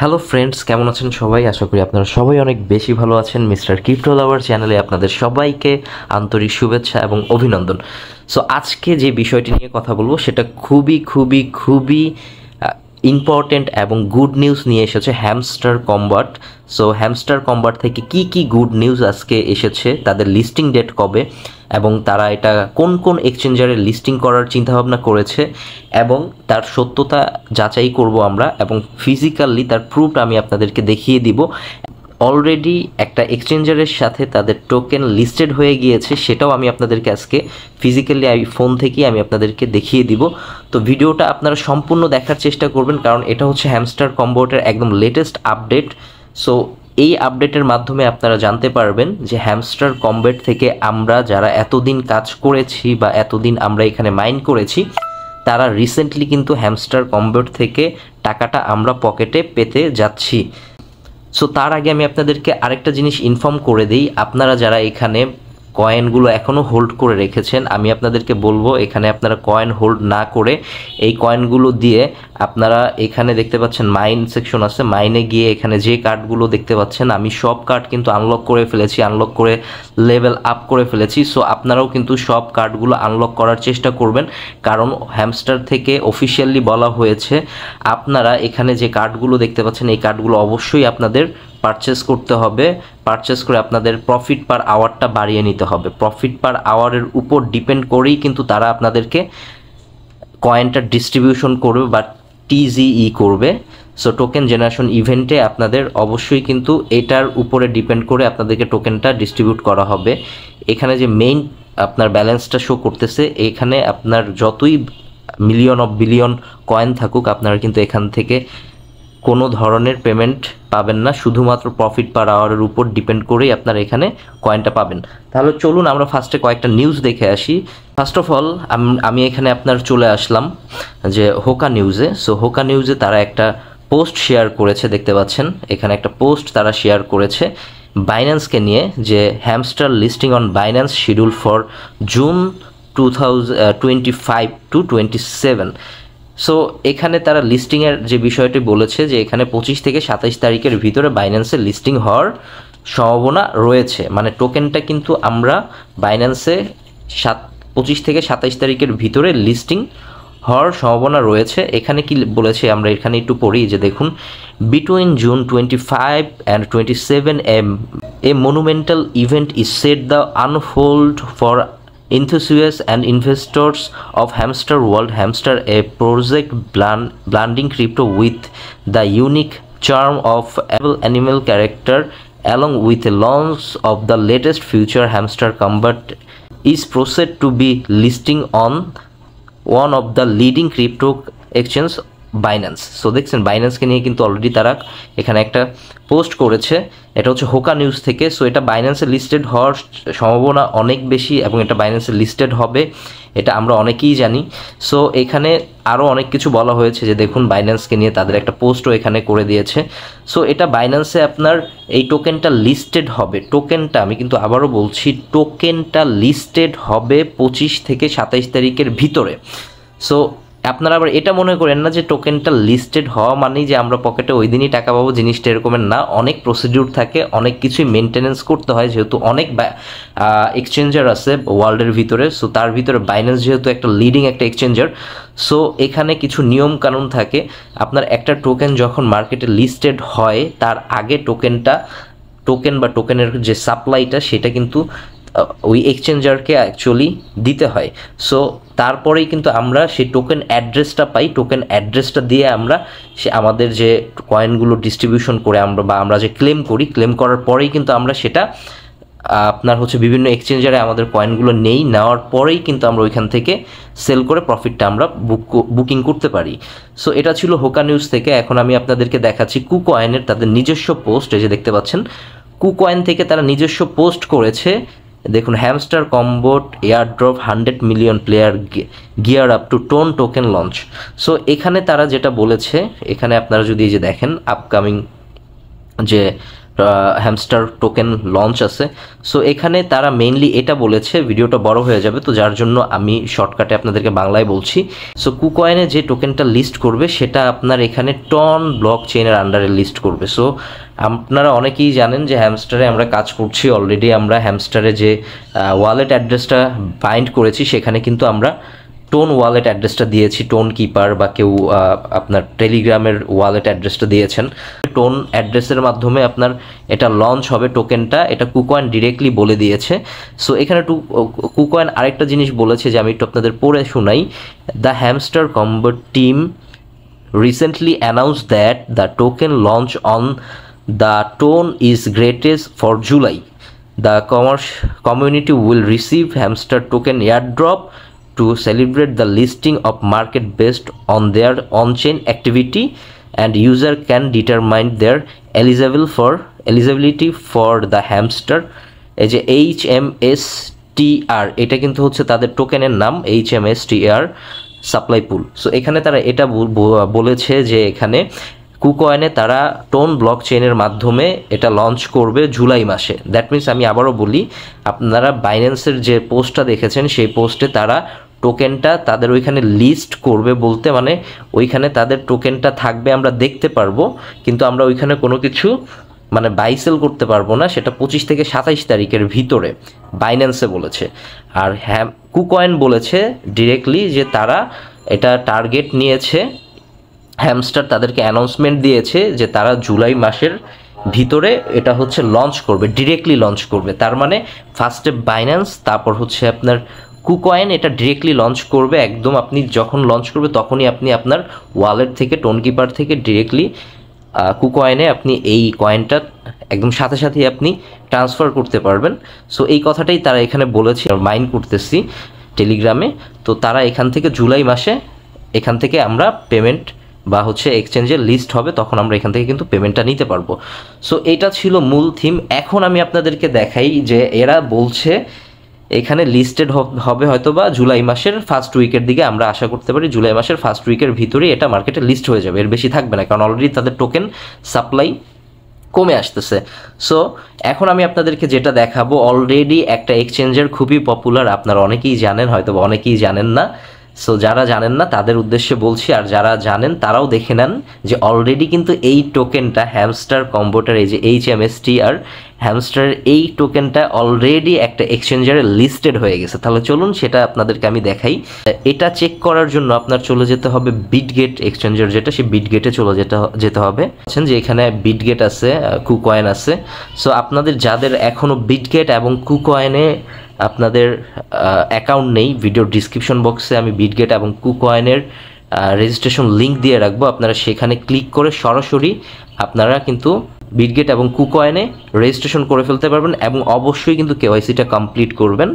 Hello friends, কেমন আছেন সবাই? আশা করি আপনারা সবাই অনেক বেশি ভালো আছেন। মিস্টার ক্রিপ্টো লাভার চ্যানেলে আপনাদের সবাইকে আন্তরিক শুভেচ্ছা এবং অভিনন্দন। সো আজকে যে বিষয়টি নিয়ে কথা বলবো সেটা খুবই ইম্পর্টেন্ট এবং গুড নিউজ নিয়ে এসেছে hamster combat. So hamster combat থেকে কি গুড নিউজ আজকে এসেছে, তাদের লিস্টিং ডেট কবে এবং তারা এটা কোন কোন এক্সচেঞ্জারে লিস্টিং করার চিন্তাভাবনা করেছে এবং তার সত্যতা যাচাই করব আমরা, এবং ফিজিক্যালি তার প্রুফটা আমি আপনাদেরকে দেখিয়ে দিব। অলরেডি একটা এক্সচেঞ্জারের সাথে তাদের টোকেন লিস্টেড হয়ে গিয়েছে, সেটাও আমি আপনাদেরকে আজকে ফিজিক্যালি ফোন থেকেই আমি আপনাদেরকে দেখিয়ে দিব। তো ভিডিওটা আপনারা সম্পূর্ণ দেখার চেষ্টা করবেন, কারণ এটা হচ্ছে হ্যামস্টার কম্বোটের একদম লেটেস্ট আপডেট। সো এই আপডেটের মাধ্যমে আপনারা জানতে পারবেন যে হ্যামস্টার কম্বেট থেকে আমরা যারা এতদিন কাজ করেছি বা এতদিন আমরা এখানে মাইন করেছি, তারা রিসেন্টলি কিন্তু হ্যামস্টার কম্বেট থেকে টাকাটা আমরা পকেটে পেতে যাচ্ছি। সো তার আগে আমি আপনাদেরকে আরেকটা জিনিস ইনফর্ম করে দিই, আপনারা যারা এখানে কয়েনগুলো এখনও হোল্ড করে রেখেছেন, আমি আপনাদেরকে বলবো এখানে আপনারা কয়েন হোল্ড না করে এই কয়েনগুলো দিয়ে আপনারা এখানে দেখতে পাচ্ছেন মাইন সেকশন আছে, মাইনে গিয়ে এখানে যে কার্ডগুলো দেখতে পাচ্ছেন আমি সব কার্ড কিন্তু আনলক করে ফেলেছি, আনলক করে লেভেল আপ করে ফেলেছি। সো আপনারাও কিন্তু সব কার্ডগুলো আনলক করার চেষ্টা করবেন, কারণ হ্যামস্টার থেকে অফিসিয়ালি বলা হয়েছে আপনারা এখানে যে কার্ডগুলো দেখতে পাচ্ছেন এই কার্ডগুলো অবশ্যই আপনাদের পারচেস করতে হবে। পারচেস করে আপনাদের প্রফিট পার আওয়ারটা বাড়িয়ে নিতে হবে। প্রফিট পার আওয়ারের উপর ডিপেন্ড করেই কিন্তু তারা আপনাদেরকে কয়েনটা ডিস্ট্রিবিউশন করবে বা টিজিই করবে। সো টোকেন জেনারেশন ইভেন্টে আপনাদের অবশ্যই কিন্তু এটার উপরে ডিপেন্ড করে আপনাদেরকে টোকেনটা ডিস্ট্রিবিউট করা হবে। এখানে যে মেইন আপনার ব্যালেন্সটা শো করতেছে, এখানে আপনার যতই মিলিয়ন অফ বিলিয়ন কয়েন থাকুক আপনারা কিন্তু এখান থেকে কোনো ধরনের পেমেন্ট পাবেন না, শুধুমাত্র প্রফিট পার আওয়ারের উপর ডিপেন্ড করেই আপনারা এখানে কয়েনটা পাবেন। তাহলে চলুন আমরা ফার্স্টে কয়েকটা নিউজ দেখে আসি। ফার্স্ট অফ অল আমি এখানে আপনার চলে আসলাম যে হোকা নিউজে। সো হোকা নিউজে তারা একটা পোস্ট শেয়ার করেছে, দেখতে পাচ্ছেন এখানে একটা পোস্ট তারা শেয়ার করেছে বাইন্যান্সকে নিয়ে, যে hamster listing on Binance schedule for June 2025 to 27। So এখানে তারা লিস্টিংয়ের যে বিষয়টি বলেছে যে এখানে 25 থেকে 27 তারিখের ভিতরে বাইন্যান্সে লিস্টিং হওয়ার সম্ভাবনা রয়েছে, মানে টোকেনটা কিন্তু আমরা বাইন্যান্সে 25 থেকে 27 তারিখের ভিতরে লিস্টিং হওয়ার সম্ভাবনা রয়েছে। এখানে কি বলেছে আমরা এখানে একটু পড়ি, যে দেখুন, between June 25 and 27 a monumental event is set the unfold for enthusiasts and investors of hamster world. Hamster, a project blending crypto with the unique charm of animal character, along with the launch of the latest feature hamster combat, is proceed to be listing on one of the leading crypto exchange Binance. So দেখছেন বাইন্যান্সকে নিয়ে কিন্তু already তারা এখানে একটা post করেছে, এটা হচ্ছে হোকা news থেকে। সো এটা বাইন্যান্সে লিস্টেড হওয়ার সম্ভাবনা অনেক বেশি এবং এটা বাইন্যান্সে লিস্টেড হবে, এটা আমরা অনেকেই জানি। সো এখানে আরও অনেক কিছু বলা হয়েছে, যে দেখুন বাইন্যান্সকে নিয়ে তাদের একটা পোস্টও এখানে করে দিয়েছে। সো এটা বাইন্যান্সে আপনার এই টোকেনটা লিস্টেড হবে, টোকেনটা আমি কিন্তু আবারও বলছি টোকেনটা লিস্টেড হবে 25 থেকে 27 তারিখের ভিতরে। সো আপনারা আবার এটা মনে করেন না যে টোকেনটা লিস্টেড হওয়া মানেই যে আমরা পকেটে ওই দিনই টাকা পাবো, জিনিসটা এরকমের না। অনেক প্রসিডিউর থাকে, অনেক কিছুই মেনটেনেন্স করতে হয়, যেহেতু অনেক এক্সচেঞ্জার আছে ওয়ার্ল্ডের ভিতরে। সো তার ভিতরে বাইন্যান্স যেহেতু একটা লিডিং একটা এক্সচেঞ্জার, সো এখানে কিছু নিয়ম কানুন থাকে। আপনার একটা টোকেন যখন মার্কেটে লিস্টেড হয় তার আগে টোকেন বা টোকেনের যে সাপ্লাইটা সেটা কিন্তু ওই এক্সচেঞ্জারকে অ্যাকচুয়ালি দিতে হয়। সো তারপরেই কিন্তু আমরা সেই টোকেন অ্যাড্রেসটা পাই, টোকেন অ্যাড্রেসটা দিয়ে আমরা আমাদের যে কয়েনগুলো ডিস্ট্রিবিউশন করে আমরা যে ক্লেম করি, ক্লেম করার পরেই কিন্তু আমরা সেটা আপনার হচ্ছে বিভিন্ন এক্সচেঞ্জারে আমাদের কয়েনগুলো নেওয়ার পরেই কিন্তু আমরা ওইখান থেকে সেল করে প্রফিটটা আমরা বুকিং করতে পারি। সো এটা ছিল হোকা নিউজ থেকে। এখন আমি আপনাদেরকে দেখাচ্ছি কুকয়েনের তাদের নিজস্ব পোস্ট, এই যে দেখতে পাচ্ছেন কুকয়েন থেকে তারা নিজস্ব পোস্ট করেছে। দেখুন, hamster কম্বোট airdrop 100 million player gear up to tone token launch. So এখানে তারা যেটা বলেছে, এখানে আপনারা যদি এই যে দেখেন আপকামিং যে হ্যামস্টার টোকেন লঞ্চ আছে। সো এখানে তারা মেইনলি এটা বলেছে, ভিডিওটা বড় হয়ে যাবে তো যার জন্য আমি শর্টকাটে আপনাদেরকে বাংলায় বলছি। সো কুকয়েনে যে টোকেনটা লিস্ট করবে সেটা আপনার এখানে টন ব্লক চেইনের আন্ডারে লিস্ট করবে। সো আপনারা অনেকেই জানেন যে হ্যামস্টারে আমরা কাজ করছি অলরেডি, আমরা হ্যামস্টারে যে ওয়ালেট অ্যাড্রেসটা বাইন্ড করেছি সেখানে কিন্তু আমরা টোন ওয়ালেট অ্যাড্রেসটা দিয়েছি, টোন কিপার বা কেউ আপনার টেলিগ্রামের ওয়ালেট অ্যাড্রেসটা দিয়েছেন। টোন অ্যাড্রেসের মাধ্যমে আপনার এটা লঞ্চ হবে টোকেনটা, এটা কুকয়েন ডিরেক্টলি বলে দিয়েছে। সো এখানে কুকয়েন আরেকটা জিনিস বলেছে যে আমি একটু আপনাদের পড়ে শোনাই। The hamster combo team recently announced that the token launch on the Tone is greatest for July. The community will receive Hamster token airdrop to celebrate the listing of market based on their on-chain activity, and user can determine their eligibility for the Hamster এই যে HMSTR, এটা কিন্তু হচ্ছে তাদের টোকেনের নাম HMSTR supply পুল। So এখানে তারা এটা বলেছে যে এখানে কুকয়েনে তারা টোন ব্লক চেইনের মাধ্যমে এটা লঞ্চ করবে জুলাই মাসে। দ্যাট মিনস আমি আবারও বলি, আপনারা বাইন্যান্সের যে পোস্টটা দেখেছেন সেই পোস্টে তারা টোকেনটা তাদের ওইখানে লিস্ট করবে, বলতে মানে ওইখানে তাদের টোকেনটা থাকবে, আমরা দেখতে পারবো, কিন্তু আমরা ওইখানে কোনো কিছু মানে বাই সেল করতে পারবো না, সেটা 25 থেকে 27 তারিখের ভিতরে বাইন্যান্সে বলেছে। আর হ্যাঁ, কুকয়েন বলেছে ডিরেক্টলি যে তারা এটা টার্গেট নিয়েছে, হ্যামস্টার তাদেরকে অ্যানাউন্সমেন্ট দিয়েছে যে তারা জুলাই মাসের ভিতরে এটা হচ্ছে লঞ্চ করবে, ডিরেক্টলি লঞ্চ করবে। তার মানে ফার্স্টে বাইন্যান্স, তারপর হচ্ছে আপনার কুকয়েন এটা ডিরেক্টলি লঞ্চ করবে। একদম আপনি যখন লঞ্চ করবে তখনই আপনি আপনার ওয়ালেট থেকে টোন কিপার থেকে ডিরেক্টলি কুকয়েনে আপনি এই কয়েনটা একদম সাথে সাথেই আপনি ট্রান্সফার করতে পারবেন। সো এই কথাটাই তারা এখানে বলেছে, মাইন্ড করতেছি টেলিগ্রামে। তো তারা এখান থেকে জুলাই মাসে এখান থেকে আমরা পেমেন্ট বা হচ্ছে এক্সচেঞ্জে লিস্ট হবে, তখন আমরা এখান থেকে কিন্তু পেমেন্টটা নিতে পারবো। সো এটা ছিল মূল থিম। এখন আমি আপনাদেরকে দেখাই যে এরা বলছে এখানে লিস্টেড হবে হয়তো বা জুলাই মাসের ফার্স্ট উইকের দিকে, আমরা আশা করতে পারি জুলাই মাসের ফার্স্ট উইকের ভিতরেই এটা মার্কেটে লিস্ট হয়ে যাবে, এর বেশি থাকবে না, কারণ অলরেডি তাদের টোকেন সাপ্লাই কমে আসতেছে। সো এখন আমি আপনাদেরকে যেটা দেখাবো, অলরেডি একটা এক্সচেঞ্জের খুবই পপুলার, আপনারা অনেকেই জানেন, হয়তো অনেকেই জানেন না। সো যারা জানেন না তাদের উদ্দেশ্যে বলছি, আর যারা জানেন তারাও দেখে নেন যে অলরেডি কিন্তু এই টোকেনটা হ্যামস্টার কম্বোটার, এই যে HMSTR হ্যামস্টারের এই টোকেনটা অলরেডি একটা এক্সচেঞ্জারে লিস্টেড হয়ে গেছে। তাহলে চলুন সেটা আপনাদেরকে আমি দেখাই। এটা চেক করার জন্য আপনার চলে যেতে হবে বিটগেট এক্সচেঞ্জার, যেটা সেই বিটগেটে চলে যেতে হবে। যে এখানে বিটগেট আছে, কুকয়েন আছে। সো আপনাদের যাদের এখনও বিটগেট এবং কুকয়েনে আপনাদের অ্যাকাউন্ট নেই, ভিডিও ডিসক্রিপশন বক্সে আমি বিটগেট এবং কুকয়েনের রেজিস্ট্রেশন লিঙ্ক দিয়ে রাখবো, আপনারা সেখানে ক্লিক করে সরাসরি আপনারা কিন্তু বিটগেট এবং কুকয়েনে রেজিস্ট্রেশন করে ফেলতে পারবেন, এবং অবশ্যই কিন্তু কেওয়াইসিটা কমপ্লিট করবেন।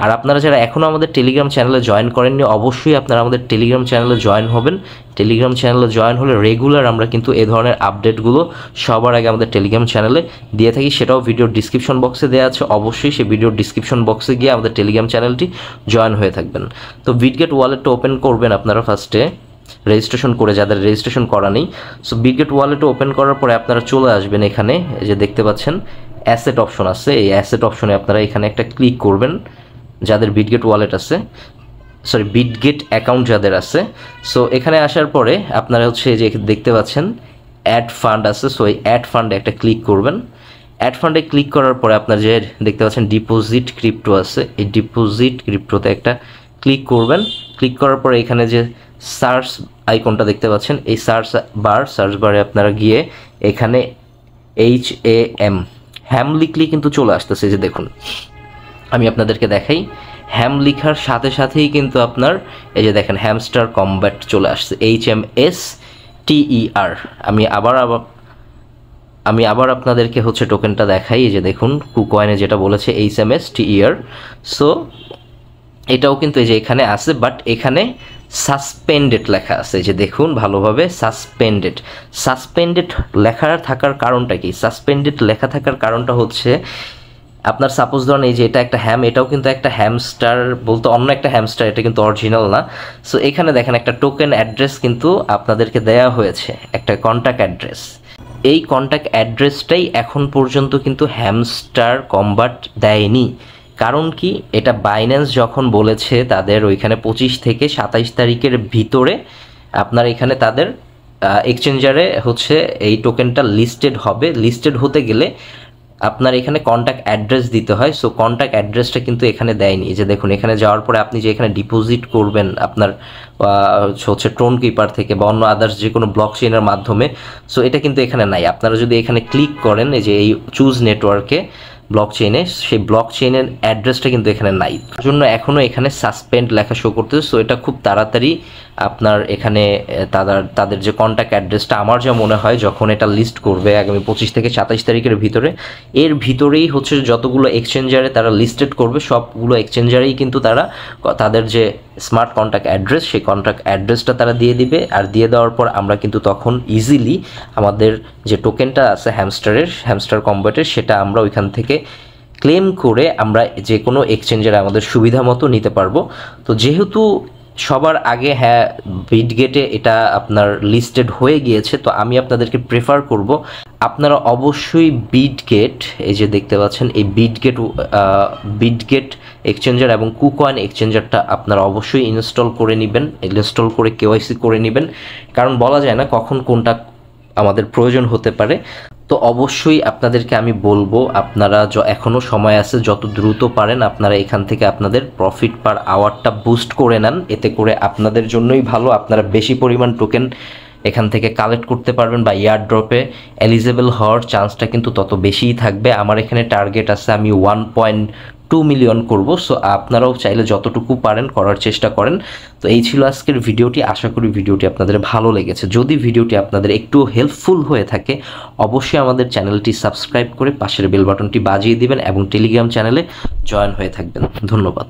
আর আপনারা যারা এখনও আমাদের টেলিগ্রাম চ্যানেলে জয়েন করেননি, অবশ্যই আপনারা আমাদের টেলিগ্রাম চ্যানেলে জয়েন হবেন। টেলিগ্রাম চ্যানেলে জয়েন হলে রেগুলার আমরা কিন্তু এই ধরনের আপডেটগুলো সবার আগে আমাদের টেলিগ্রাম চ্যানেলে দিয়ে থাকি, সেটাও ভিডিওর ডিসক্রিপশন বক্সে দেওয়া আছে। অবশ্যই সেই ভিডিওর ডিসক্রিপশন বক্সে গিয়ে আমাদের টেলিগ্রাম চ্যানেলটি জয়েন হয়ে থাকবেন। তো বিটগেট ওয়ালেটটা ওপেন করবেন আপনারা ফার্স্টে, রেজিস্ট্রেশন করে, যাদের রেজিস্ট্রেশন করা নেই। সো বিটগেট ওয়ালেটটা ওপেন করার পরে আপনারা চলে আসবেন এখানে, যে দেখতে পাচ্ছেন অ্যাসেট অপশন আছে, এই অ্যাসেট অপশনে আপনারা এখানে একটা ক্লিক করবেন যাদের বিটগেট ওয়ালেট আছে, সরি বিটগেট অ্যাকাউন্ট যাদের আছে। সো এখানে আসার পরে আপনারা হচ্ছে যে দেখতে পাচ্ছেন অ্যাড ফান্ড আছে, সো এই অ্যাড ফান্ডে একটা ক্লিক করবেন। অ্যাড ফান্ডে ক্লিক করার পরে আপনার যে দেখতে পাচ্ছেন ডিপোজিট ক্রিপ্টো আছে, এই ডিপোজিট ক্রিপ্টোতে একটা ক্লিক করবেন। ক্লিক করার পরে এখানে যে সার্চ আইকনটা দেখতে পাচ্ছেন, এই সার্চ বারে আপনারা গিয়ে এখানে হ্যাম লিখলেই কিন্তু চলে আসতেছে। যে দেখুন আমি আপনাদেরকে দেখাই, হ্যাম লিখার সাথে সাথেই কিন্তু আপনার এই যে দেখেন হ্যামস্টার কম্ব্যাট চলে আসছে, HMSTER। আমি আবার আপনাদেরকে হচ্ছে টোকেনটা দেখাই, এই যে দেখুন কুকয়েনে যেটা বলেছে HMSTER। সো এটাও কিন্তু এই যে এখানে আছে, বাট এখানে সাসপেন্ডেড লেখা আছে, যে দেখুন ভালোভাবে সাসপেন্ডেড লেখা থাকার কারণটা কি? সাসপেন্ডেড লেখা থাকার কারণটা হচ্ছে আপনার সাপোজ ধরেন এই যে এটা একটা হ্যাম, এটাও কিন্তু একটা হ্যামস্টার, বলতে অন্য একটা হ্যামস্টার, এটা কিন্তু অরিজিনাল না। সো এখানে দেখেন একটা টোকেন অ্যাড্রেস কিন্তু আপনাদেরকে দেয়া হয়েছে, একটা কন্ট্যাক্ট অ্যাড্রেস। এই কন্ট্যাক্ট অ্যাড্রেসটাই এখন পর্যন্ত কিন্তু হ্যামস্টার কম্বাট দেয়নি। কারণ কি, এটা বাইন্যান্স যখন বলেছে তাদের ওইখানে 25 থেকে 27 তারিখের ভিতরে আপনার এখানে তাদের এক্সচেঞ্জারে হচ্ছে এই টোকেনটা লিস্টেড হবে। লিস্টেড হতে গেলে আপনার এখানে কন্ট্যাক্ট অ্যাড্রেস দিতে হয়। সো কন্ট্যাক্ট অ্যাড্রেসটা কিন্তু এখানে দেয়নি। যে দেখুন, এখানে যাওয়ার পরে আপনি যে এখানে ডিপোজিট করবেন আপনার হচ্ছে ট্রোন কিপার থেকে বা অন্য আদার্স যে কোনো ব্লক চেইনের মাধ্যমে, সো এটা কিন্তু এখানে নাই। আপনারা যদি এখানে ক্লিক করেন এই যে এই চুজ নেটওয়ার্কে ব্লক চেইনে, সেই ব্লক চেইনের অ্যাড্রেসটা কিন্তু এখানে নাই। তার জন্য এখনও এখানে সাসপেন্ড লেখা শো করতেছে। সো এটা খুব তাড়াতাড়ি আপনার এখানে তাদের যে কন্ট্যাক্ট অ্যাড্রেসটা, আমার যা মনে হয় যখন এটা লিস্ট করবে আগামী 25 থেকে 27 তারিখের ভিতরে, এর ভিতরেই হচ্ছে যতগুলো এক্সচেঞ্জারে তারা লিস্টেড করবে সবগুলো এক্সচেঞ্জারেই কিন্তু তারা তাদের যে স্মার্ট কন্ট্যাক্ট অ্যাড্রেস, সেই কন্ট্যাক্ট অ্যাড্রেসটা তারা দিয়ে দিবে। আর দিয়ে দেওয়ার পর আমরা কিন্তু তখন ইজিলি আমাদের যে টোকেনটা আছে হ্যামস্টার কম্বাটের, সেটা আমরা ওইখান থেকে ক্লেম করে আমরা যে কোনো এক্সচেঞ্জারে আমাদের সুবিধা মতো নিতে পারবো। তো যেহেতু সবার আগে বিটগেটে এটা আপনার লিস্টেড হয়ে গিয়েছে, তো আমি আপনাদেরকে প্রেফার করব আপনারা অবশ্যই বিটগেট, এই যে দেখতে পাচ্ছেন এই বিটগেট এক্সচেঞ্জার এবং কুকয়েন এক্সচেঞ্জারটা আপনারা অবশ্যই ইনস্টল করে নেবেন। ইনস্টল করে কেওয়াইসি করে নেবেন, কারণ বলা যায় না কখন কোনটা আমাদের প্রয়োজন হতে পারে। তো অবশ্যই আপনাদেরকে আমি বলবো আপনারা এখনও সময় আছে, যত দ্রুত পারেন আপনারা এখান থেকে আপনাদের প্রফিট পার আওয়ারটা বুস্ট করে নেন। এতে করে আপনাদের জন্যই ভালো, আপনারা বেশি পরিমাণ টোকেন এখান থেকে কালেক্ট করতে পারবেন বা এয়ারড্রপে এলিজেবল হওয়ার চান্সটা কিন্তু তত বেশিই থাকবে। আমার এখানে টার্গেট আছে আমি 1.2 মিলিয়ন করব। সো আপনারাও চাইলে যতটুকু পারেন করার চেষ্টা করেন। তো এই ছিল আজকের ভিডিওটি। আশা করি ভিডিওটি আপনাদের ভালো লেগেছে। যদি ভিডিওটি আপনাদের একটু হেল্পফুল হয়ে থাকে অবশ্যই আমাদের চ্যানেলটি সাবস্ক্রাইব করে পাশের বেল বাটনটি বাজিয়ে দিবেন এবং টেলিগ্রাম চ্যানেলে জয়েন হয়ে থাকবেন। ধন্যবাদ।